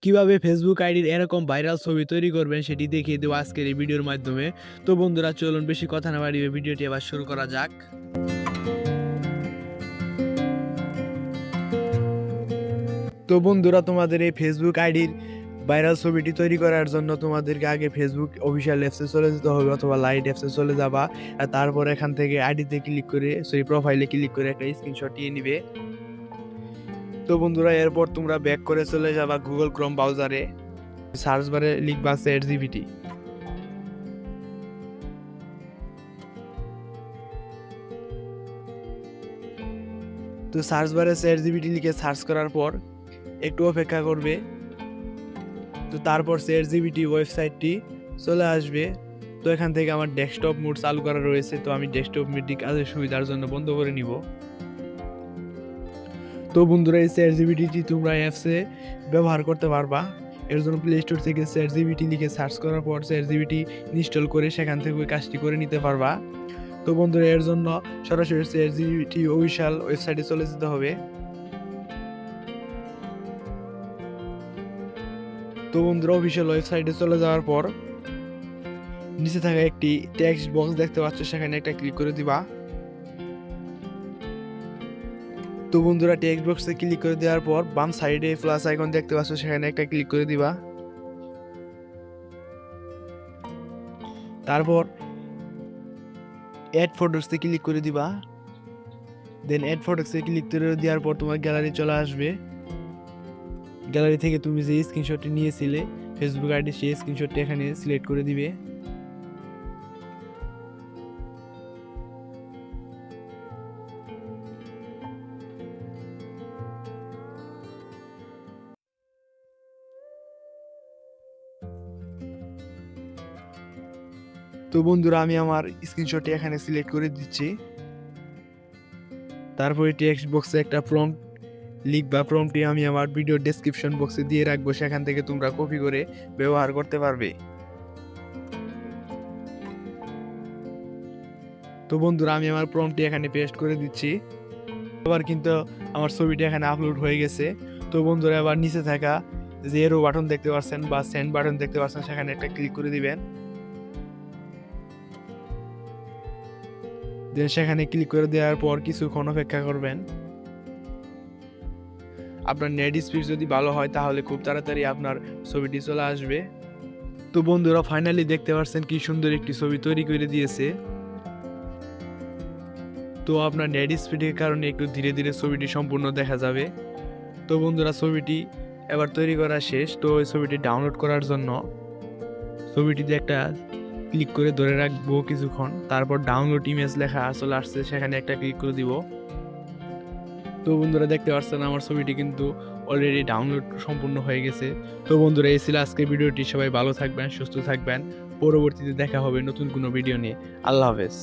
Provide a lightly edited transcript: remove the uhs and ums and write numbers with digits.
কিভাবে ফেসবুক আইডির এরকম ভাইরাল ছবি তৈরি করবেন সেটি দেখিয়ে দেবো আজকের এই ভিডিওর মাধ্যমে। তো বন্ধুরা চলুন বেশি কথা না বাড়িয়ে ভিডিওটি এবার শুরু করা যাক। তো বন্ধুরা তোমাদের এই ফেসবুক আইডির ভাইরাল ছবিটি তৈরি করার জন্য তোমাদেরকে আগে ফেসবুক অফিসিয়াল অ্যাপসে চলে যেতে হবে অথবা লাইট অ্যাপসে চলে যাবা। আর তারপর এখান থেকে আইডিতে ক্লিক করে প্রোফাইলে ক্লিক করে একটা স্ক্রিনশট নিয়ে নিবে। তো বন্ধুরা এরপর তোমরা ব্যাক করে চলে যাবা গুগল ক্রোম ব্রাউজারে, সার্চ বারে লিখবা চ্যাটজিপিটি। তো সার্চ বারে চ্যাটজিপিটি লিখে সার্চ করার পর একটু অপেক্ষা করবে। তো তারপর চ্যাটজিপিটি ওয়েবসাইটটি চলে আসবে। তো এখান থেকে আমার ডেস্কটপ মোড চালু করা রয়েছে, তো আমি ডেস্কটপ মোডটি কাজের সুবিধার জন্য বন্ধ করে নিব। তো বন্ধুরা এই চ্যাটজিপিটি তোমরা অ্যাপসে ব্যবহার করতে পারবা। এর জন্য প্লে স্টোর থেকে চ্যাটজিপিটি লিখে সার্চ করার পর চ্যাটজিপিটি ইনস্টল করে সেখান থেকে ওই কাজটি করে নিতে পারবা। তো বন্ধুরা এর জন্য সরাসরি চ্যাটজিপিটি অফিসিয়াল ওয়েবসাইটে চলে যেতে হবে। তো বন্ধুরা অফিসিয়াল ওয়েবসাইটে চলে যাওয়ার পর নিচে থাকা একটি টেক্সট বক্স দেখতে পাচ্ছ, সেখানে একটা ক্লিক করে দিবা। তো বন্ধুরা টেক্সট বক্সে ক্লিক করে দেওয়ার পর বাম সাইডে প্লাস আইকন দেখতে পাচ্ছ, সেখানে একটা ক্লিক করে দিবা। তারপর অ্যাড ফটোসে ক্লিক করে দিবা। দেন অ্যাড ফটোসে ক্লিক করে দেওয়ার পর তোমার গ্যালারি চলে আসবে। গ্যালারি থেকে তুমি যে স্ক্রিনশটটি নিয়েছিলে ফেসবুক আইডি, সেই স্ক্রিনশটটি এখানে সিলেক্ট করে দিবে। তো বন্ধুরা আমি আমার স্ক্রিনশটটি এখানে সিলেক্ট করে দিচ্ছি। তারপরে টেক্সট বক্সে একটা প্রম্পট লিখবা। প্রম্পটটি আমি আমার ভিডিও ডেসক্রিপশন বক্সে দিয়ে রাখবো, সেখান থেকে তোমরা কপি করে ব্যবহার করতে পারবে। তো বন্ধুরা আমি আমার প্রম্পটটি এখানে পেস্ট করে দিচ্ছি। এবার কিন্তু আমার ছবিটি এখানে আপলোড হয়ে গেছে। তো বন্ধুরা এবার নিচে থাকা যে এরো বাটন দেখতে পাচ্ছেন বা সেন্ড বাটন দেখতে পাচ্ছেন, সেখানে একটা ক্লিক করে দিবেন। দেন সেখানে ক্লিক করে দেওয়ার পর কিছুক্ষণ অপেক্ষা করবেন। আপনার নেট স্পিড যদি ভালো হয় তাহলে খুব তাড়াতাড়ি আপনার ছবিটি চলে আসবে। তো বন্ধুরা ফাইনালি দেখতে পাচ্ছেন কি সুন্দর একটি ছবি তৈরি করে দিয়েছে। তো আপনার নেট স্পিডের কারণে একটু ধীরে ধীরে ছবিটি সম্পূর্ণ দেখা যাবে। তো বন্ধুরা ছবিটি এবার তৈরি করা শেষ। তো এই ছবিটি ডাউনলোড করার জন্য ছবিটিতে একটা ক্লিক করে ধরে রাখবো কিছুক্ষণ, তারপর ডাউনলোড ইমেজ লেখা চলে আসছে, সেখানে একটা ক্লিক করে দিব। তো বন্ধুরা দেখতে পাচ্ছেন আমার ছবিটি কিন্তু অলরেডি ডাউনলোড সম্পূর্ণ হয়ে গেছে। তো বন্ধুরা এই ছিল আজকের ভিডিওটি। সবাই ভালো থাকবেন, সুস্থ থাকবেন। পরবর্তীতে দেখা হবে নতুন কোনো ভিডিও নিয়ে। আল্লাহ হাফেজ।